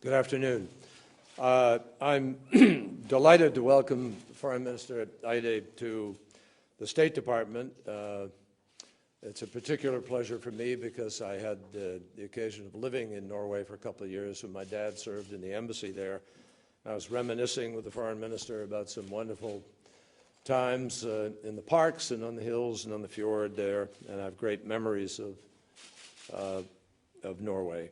Good afternoon. I'm delighted to welcome Foreign Minister Eide to the State Department. It's a particular pleasure for me because I had the occasion of living in Norway for a couple of years when my dad served in the embassy there. I was reminiscing with the Foreign Minister about some wonderful times in the parks and on the hills and on the fjord there, and I have great memories of Norway.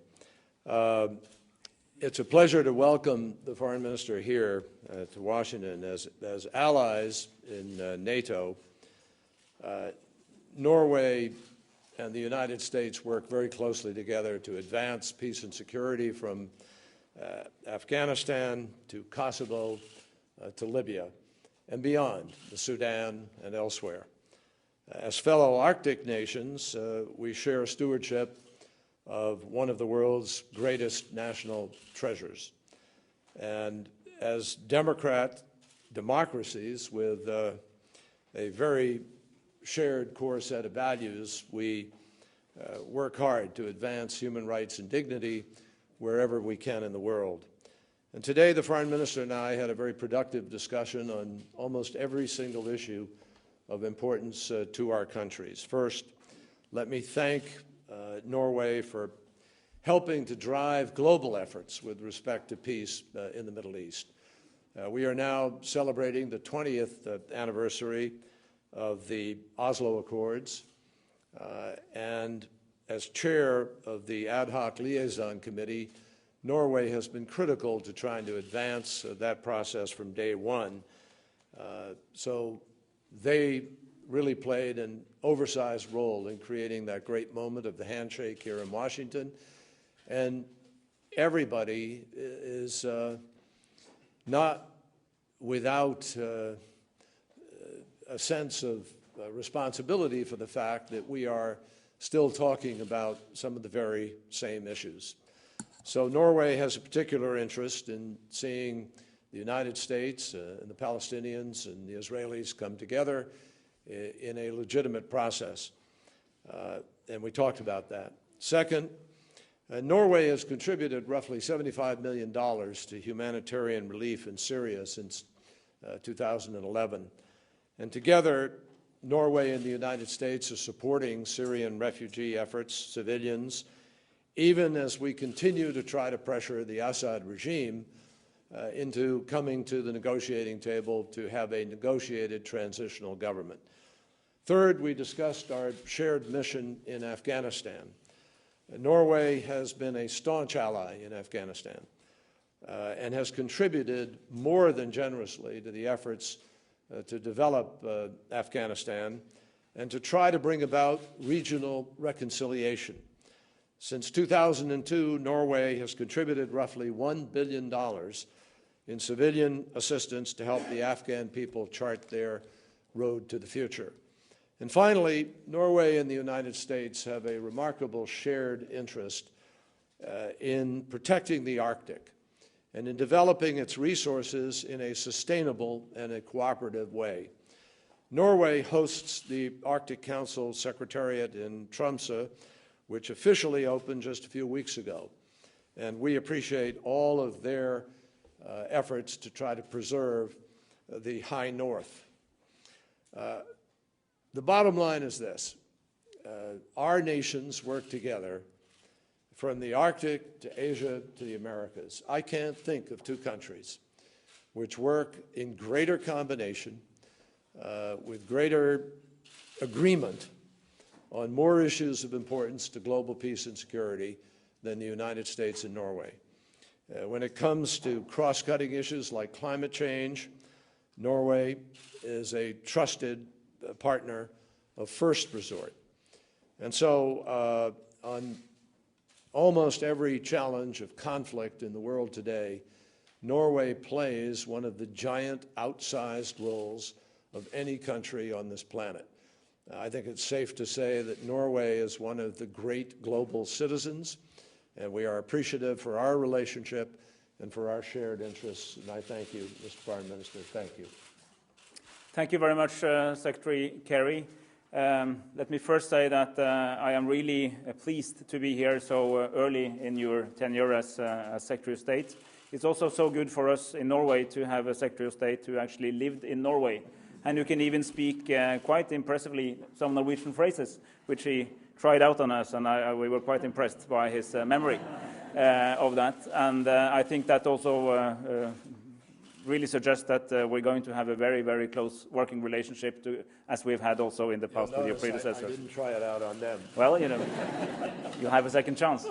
It's a pleasure to welcome the Foreign Minister here to Washington as allies in NATO. Norway and the United States work very closely together to advance peace and security from Afghanistan to Kosovo to Libya and beyond, the Sudan and elsewhere. As fellow Arctic nations, we share stewardship of one of the world's greatest national treasures. And as democracies with a very shared core set of values, we work hard to advance human rights and dignity wherever we can in the world. And today, the Foreign Minister and I had a very productive discussion on almost every single issue of importance to our countries. First, let me thank Norway for helping to drive global efforts with respect to peace in the Middle East. We are now celebrating the 20th anniversary of the Oslo Accords, and as chair of the Ad Hoc Liaison Committee, Norway has been critical to trying to advance that process from day one. So they really played an oversized role in creating that great moment of the handshake here in Washington. And everybody is not without a sense of responsibility for the fact that we are still talking about some of the very same issues. So Norway has a particular interest in seeing the United States and the Palestinians and the Israelis come together in a legitimate process, and we talked about that. Second, Norway has contributed roughly $75 million to humanitarian relief in Syria since 2011. And together, Norway and the United States are supporting Syrian refugee efforts, civilians, even as we continue to try to pressure the Assad regime into coming to the negotiating table to have a negotiated transitional government. Third, we discussed our shared mission in Afghanistan. Norway has been a staunch ally in Afghanistan and has contributed more than generously to the efforts to develop Afghanistan and to try to bring about regional reconciliation. Since 2002, Norway has contributed roughly $1 billion in civilian assistance to help the Afghan people chart their road to the future. And finally, Norway and the United States have a remarkable shared interest in protecting the Arctic and in developing its resources in a sustainable and a cooperative way. Norway hosts the Arctic Council Secretariat in Tromsø, which officially opened just a few weeks ago. And we appreciate all of their efforts to try to preserve the high north. The bottom line is this. Our nations work together from the Arctic to Asia to the Americas. I can't think of two countries which work in greater combination, with greater agreement on more issues of importance to global peace and security than the United States and Norway. When it comes to cross-cutting issues like climate change, Norway is a trusted partner of first resort. And so on almost every challenge of conflict in the world today, Norway plays one of the giant outsized roles of any country on this planet. I think it's safe to say that Norway is one of the great global citizens, and we are appreciative for our relationship and for our shared interests. And I thank you, Mr. Foreign Minister. Thank you. Thank you very much, Secretary Kerry. Let me first say that I am really pleased to be here so early in your tenure as Secretary of State. It's also so good for us in Norway to have a Secretary of State who actually lived in Norway and who can even speak quite impressively some Norwegian phrases, which he tried out on us, and we were quite impressed by his memory of that. And I think that also really suggests that we're going to have a very, very close working relationship, as we've had also in the past with your predecessors. I didn't try it out on them. Well, you know, you have a second chance.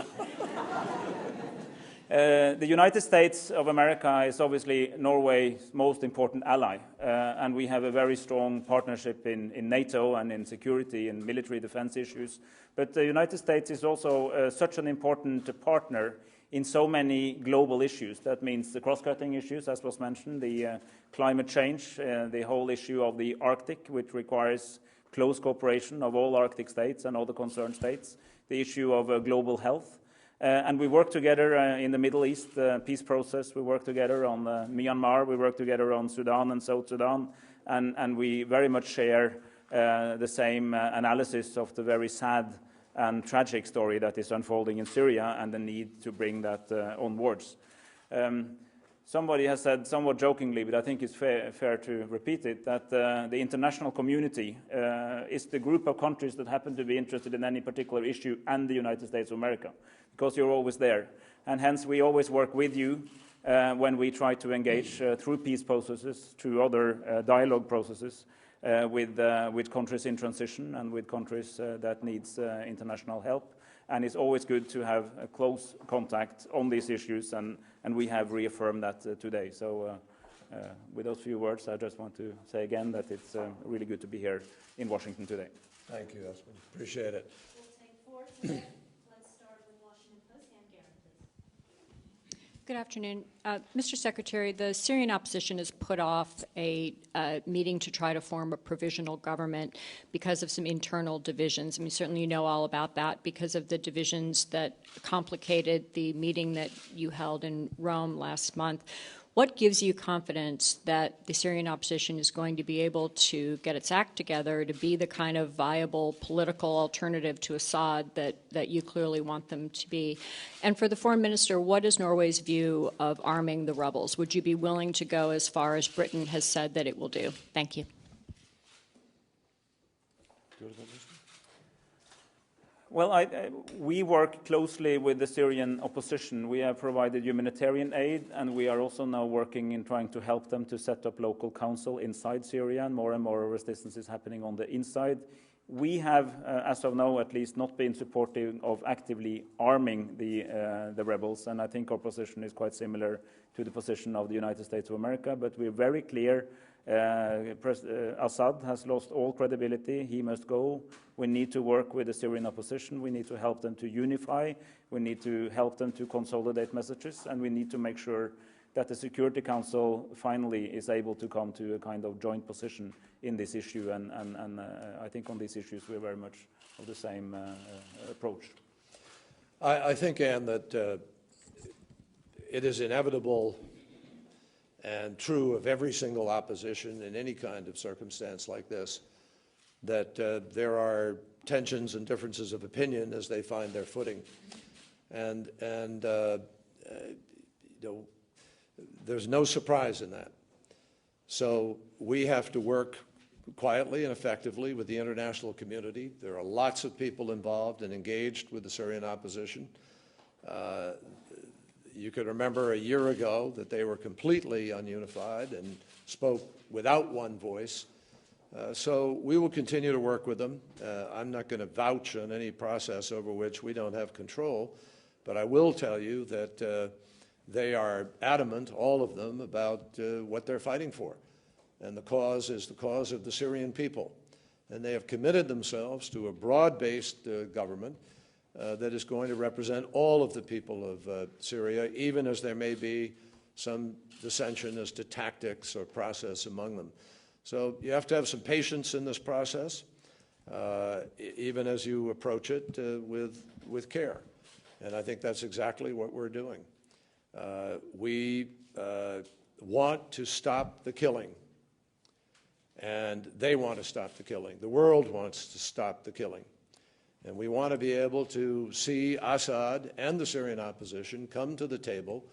The United States of America is obviously Norway's most important ally, and we have a very strong partnership in NATO and in security and military defense issues. But the United States is also such an important partner in so many global issues. That means the cross-cutting issues, as was mentioned, the climate change, the whole issue of the Arctic, which requires close cooperation of all Arctic states and all the concerned states, the issue of global health. And we work together in the Middle East peace process. We work together on Myanmar. We work together on Sudan and South Sudan. And we very much share the same analysis of the very sad and tragic story that is unfolding in Syria and the need to bring that onwards. Somebody has said, somewhat jokingly, but I think it's fair to repeat it, that the international community is the group of countries that happen to be interested in any particular issue and the United States of America, because you're always there. And hence we always work with you when we try to engage through peace processes, through other dialogue processes with countries in transition and with countries that needs international help. And it's always good to have a close contact on these issues, and we have reaffirmed that today. So with those few words, I just want to say again that it's really good to be here in Washington today. Thank you, Espen. Appreciate it. We'll take four today. Let's start with Washington Post. And Kerry, please. Good afternoon. Mr. Secretary, the Syrian opposition has put off a meeting to try to form a provisional government because of some internal divisions. I mean, certainly you know all about that because of the divisions that complicated the meeting that you held in Rome last month. What gives you confidence that the Syrian opposition is going to be able to get its act together to be the kind of viable political alternative to Assad that you clearly want them to be? And for the Foreign Minister, what is Norway's view of arming the rebels? Would you be willing to go as far as Britain has said that it will do? Thank you. Well, we work closely with the Syrian opposition. We have provided humanitarian aid, and we are also now working in trying to help them to set up local council inside Syria, and more resistance is happening on the inside. We have, as of now at least, not been supportive of actively arming the rebels, and I think our position is quite similar to the position of the United States of America, but we're very clear. Assad has lost all credibility. He must go. We need to work with the Syrian opposition. We need to help them to unify. We need to help them to consolidate messages. And we need to make sure that the Security Council finally is able to come to a kind of joint position in this issue. And I think on these issues we're very much of the same approach. I think, Anne, that it is inevitable and true of every single opposition in any kind of circumstance like this, that there are tensions and differences of opinion as they find their footing. And you know, there's no surprise in that. So we have to work quietly and effectively with the international community. There are lots of people involved and engaged with the Syrian opposition. You could remember a year ago that they were completely ununified and spoke without one voice. So we will continue to work with them. I'm not going to vouch on any process over which we don't have control, but I will tell you that they are adamant, all of them, about what they're fighting for. And the cause is the cause of the Syrian people. And they have committed themselves to a broad-based government that is going to represent all of the people of Syria, even as there may be some dissension as to tactics or process among them. So you have to have some patience in this process, even as you approach it with care. And I think that's exactly what we're doing. We want to stop the killing. and they want to stop the killing. The world wants to stop the killing. And we want to be able to see Assad and the Syrian opposition come to the table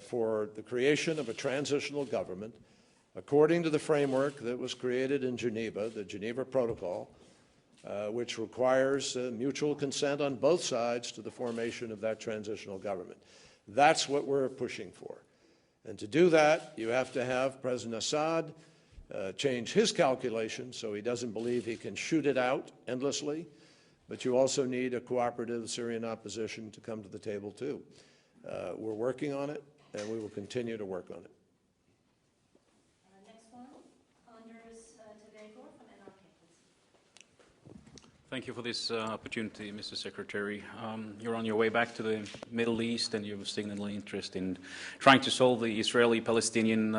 for the creation of a transitional government according to the framework that was created in Geneva, the Geneva Protocol, which requires mutual consent on both sides to the formation of that transitional government. That's what we're pushing for. And to do that, you have to have President Assad change his calculations so he doesn't believe he can shoot it out endlessly, but you also need a cooperative Syrian opposition to come to the table too. We're working on it, and we will continue to work on it. Next one, Anders Tavegor from NRK, please. Thank you for this opportunity, Mr. Secretary. You're on your way back to the Middle East, and you've signaled interest in trying to solve the Israeli-Palestinian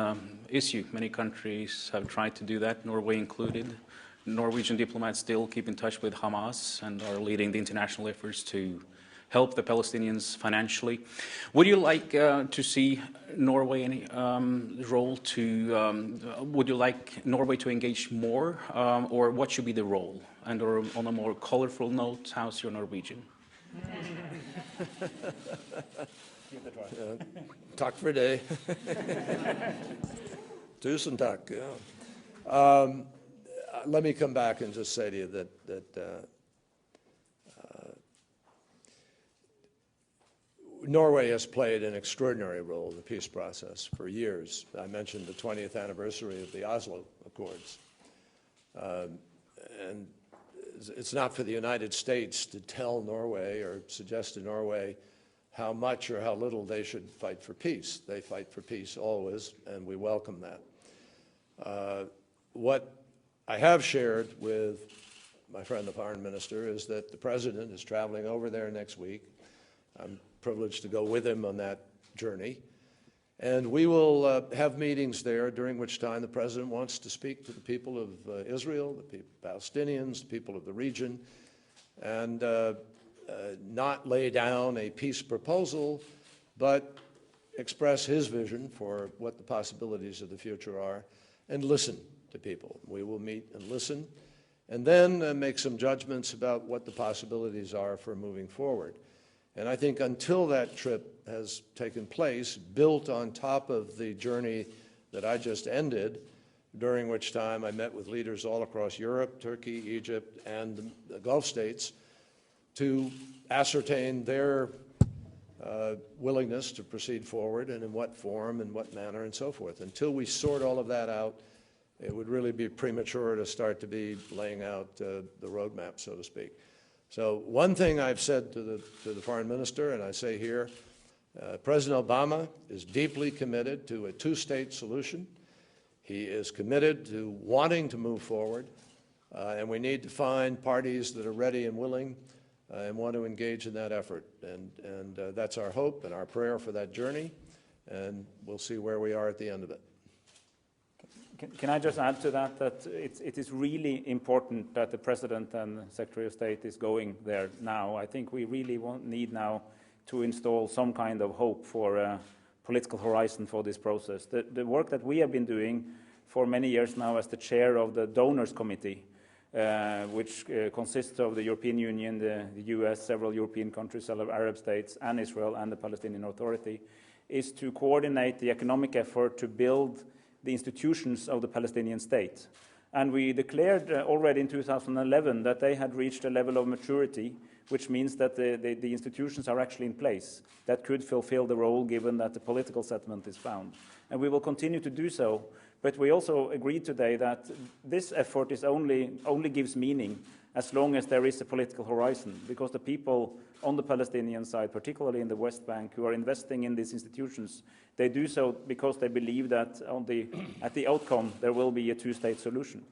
issue. Many countries have tried to do that, Norway included. Norwegian diplomats still keep in touch with Hamas and are leading the international efforts to help the Palestinians financially. Would you like to see Norway any role to? Would you like Norway to engage more, or what should be the role? And or on a more colorful note, how's your Norwegian? Takk for det. Tusen takk. Yeah. Let me come back and just say to you that Norway has played an extraordinary role in the peace process for years. I mentioned the 20th anniversary of the Oslo Accords. And it's not for the United States to tell Norway or suggest to Norway how much or how little they should fight for peace. They fight for peace always, and we welcome that. What I have shared with my friend the foreign minister is that the president is traveling over there next week. I'm privileged to go with him on that journey. And we will have meetings there during which time the president wants to speak to the people of Israel, the Palestinians, the people of the region, and not lay down a peace proposal, but express his vision for what the possibilities of the future are and listen to people. We will meet and listen, and then make some judgments about what the possibilities are for moving forward. And I think until that trip has taken place, built on top of the journey that I just ended, during which time I met with leaders all across Europe, Turkey, Egypt, and the Gulf states to ascertain their willingness to proceed forward and in what form and what manner and so forth. Until we sort all of that out, it would really be premature to start to be laying out the roadmap, so to speak. So one thing I've said to the foreign minister, and I say here, President Obama is deeply committed to a two-state solution. He is committed to wanting to move forward, and we need to find parties that are ready and willing and want to engage in that effort. And that's our hope and our prayer for that journey, and we'll see where we are at the end of it. Can I just add to that, that it is really important that the President and the Secretary of State is going there now. I think we really need now to install some kind of hope for a political horizon for this process. The work that we have been doing for many years now as the chair of the Donors Committee, which consists of the European Union, the US, several European countries, several Arab states, and Israel and the Palestinian Authority, is to coordinate the economic effort to build the institutions of the Palestinian state. And we declared already in 2011 that they had reached a level of maturity, which means that the institutions are actually in place that could fulfill the role given that the political settlement is found. And we will continue to do so. But we also agreed today that this effort is only gives meaning as long as there is a political horizon, because the people on the Palestinian side, particularly in the West Bank, who are investing in these institutions, they do so because they believe that at the outcome there will be a two-state solution.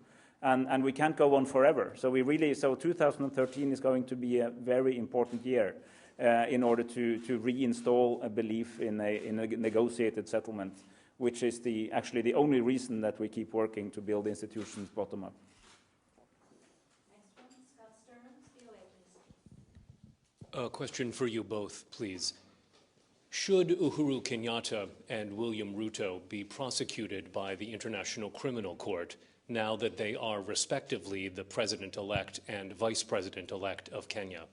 And we can't go on forever. So 2013 is going to be a very important year in order to reinstall a belief in a negotiated settlement, which is actually the only reason that we keep working to build institutions bottom up. A question for you both, please. Should Uhuru Kenyatta and William Ruto be prosecuted by the International Criminal Court now that they are respectively the President-elect and Vice President-elect of Kenya?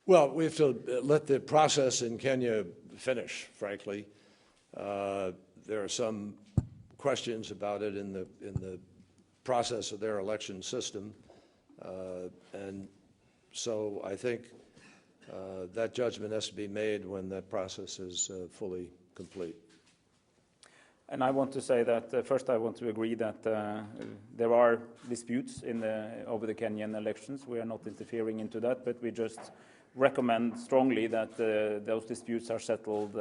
Well, we have to let the process in Kenya finish, frankly. There are some questions about it in the process of their election system. And so I think that judgment has to be made when that process is fully complete. And I want to say that first I want to agree that there are disputes over the Kenyan elections. We are not interfering into that, but we just recommend strongly that those disputes are settled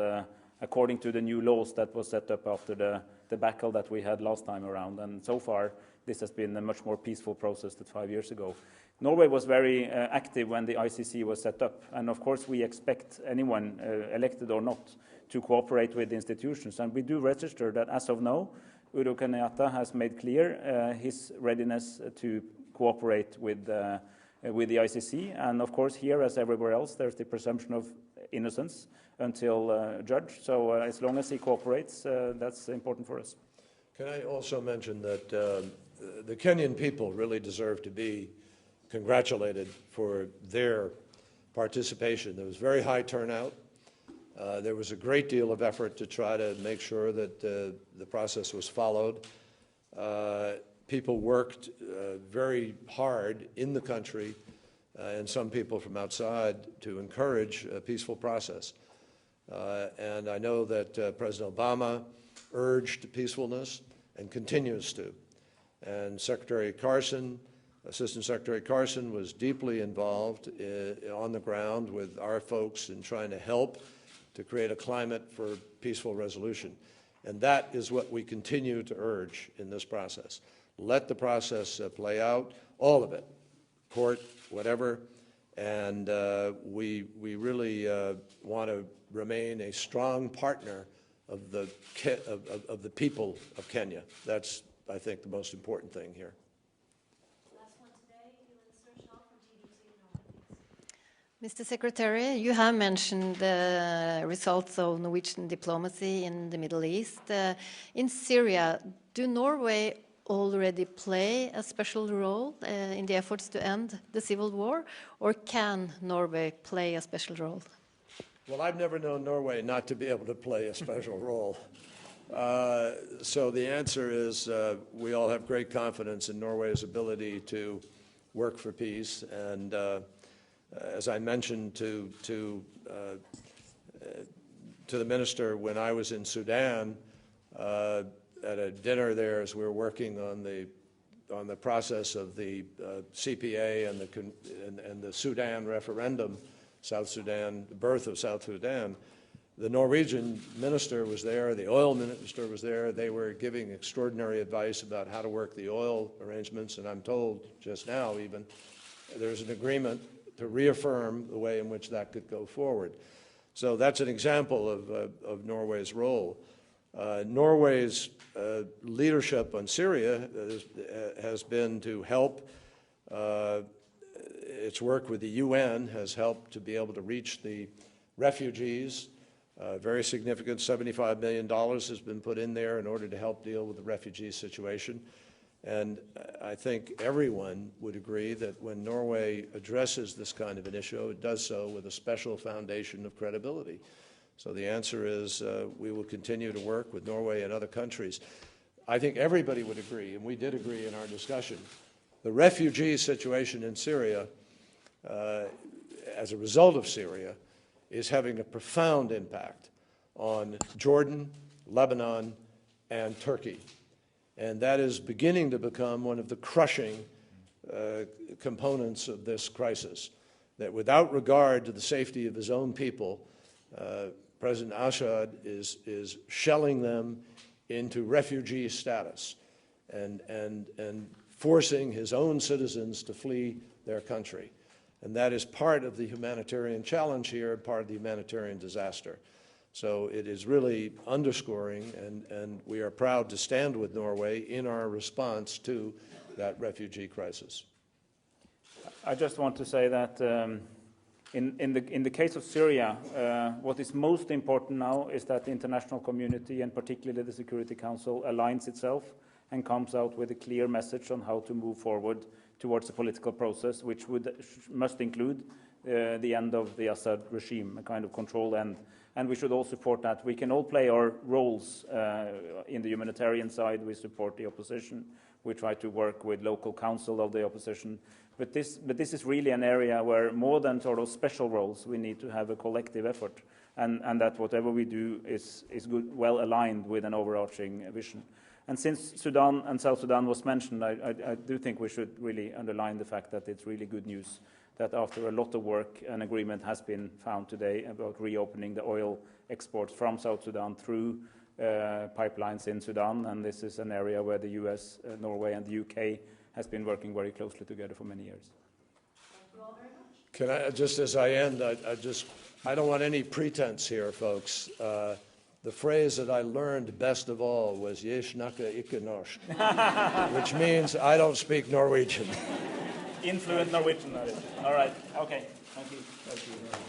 according to the new laws that was set up after the debacle that we had last time around. And so far, this has been a much more peaceful process than 5 years ago. Norway was very active when the ICC was set up. And of course, we expect anyone, elected or not, to cooperate with the institutions. And we do register that as of now, Uhuru Kenyatta has made clear his readiness to cooperate with the ICC. And of course, here, as everywhere else, there's the presumption of innocence until judged. So as long as he cooperates, that's important for us. Can I also mention that the Kenyan people really deserve to be congratulated for their participation. There was very high turnout. There was a great deal of effort to try to make sure that the process was followed. People worked very hard in the country and some people from outside to encourage a peaceful process. And I know that President Obama urged peacefulness and continues to. And Secretary Carson, Assistant Secretary Carson, was deeply involved on the ground with our folks in trying to help to create a climate for peaceful resolution. And that is what we continue to urge in this process. Let the process play out, all of it, court, whatever, and we really want to remain a strong partner of the people of Kenya. That's, I think, the most important thing here. Last one today, Ewan Searshall from GDT Norway. Mr. Secretary, you have mentioned the results of Norwegian diplomacy in the Middle East. In Syria, do Norway already play a special role in the efforts to end the civil war, or can Norway play a special role? Well, I've never known Norway not to be able to play a special role. So the answer is we all have great confidence in Norway's ability to work for peace. And as I mentioned to the minister when I was in Sudan, at a dinner there as we were working on the process of the CPA and the Sudan referendum, South Sudan, the birth of South Sudan, the Norwegian minister was there, the oil minister was there. They were giving extraordinary advice about how to work the oil arrangements, and I'm told just now even there's an agreement to reaffirm the way in which that could go forward. So that's an example of Norway's role. Norway's leadership on Syria has been to help. Its work with the UN has helped to be able to reach the refugees. Very significant, $75 million has been put in there in order to help deal with the refugee situation. And I think everyone would agree that when Norway addresses this kind of an issue, it does so with a special foundation of credibility. So the answer is we will continue to work with Norway and other countries. I think everybody would agree, and we did agree in our discussion, the refugee situation in Syria, as a result of Syria, is having a profound impact on Jordan, Lebanon, and Turkey. And that is beginning to become one of the crushing components of this crisis, that without regard to the safety of his own people, President Assad is shelling them into refugee status and forcing his own citizens to flee their country. And that is part of the humanitarian challenge here, part of the humanitarian disaster. So it is really underscoring, and we are proud to stand with Norway in our response to that refugee crisis. I just want to say that In the case of Syria, what is most important now is that the international community, and particularly the Security Council, aligns itself and comes out with a clear message on how to move forward towards a political process, which must include the end of the Assad regime, a kind of control end. And we should all support that. We can all play our roles in the humanitarian side. We support the opposition. We try to work with local council of the opposition. But this is really an area where, more than sort of special roles, we need to have a collective effort, and that whatever we do is good, well aligned with an overarching vision. And since Sudan and South Sudan was mentioned, I do think we should really underline the fact that it's really good news that after a lot of work, an agreement has been found today about reopening the oil exports from South Sudan through pipelines in Sudan. And this is an area where the US, Norway, and the UK has been working very closely together for many years. Thank you all very much. Can I, just as I end, I don't want any pretense here, folks. The phrase that I learned best of all was "Jeg snakker ikke norsk," which means I don't speak Norwegian. Influent Norwegian. All right. Okay. Thank you. Thank you.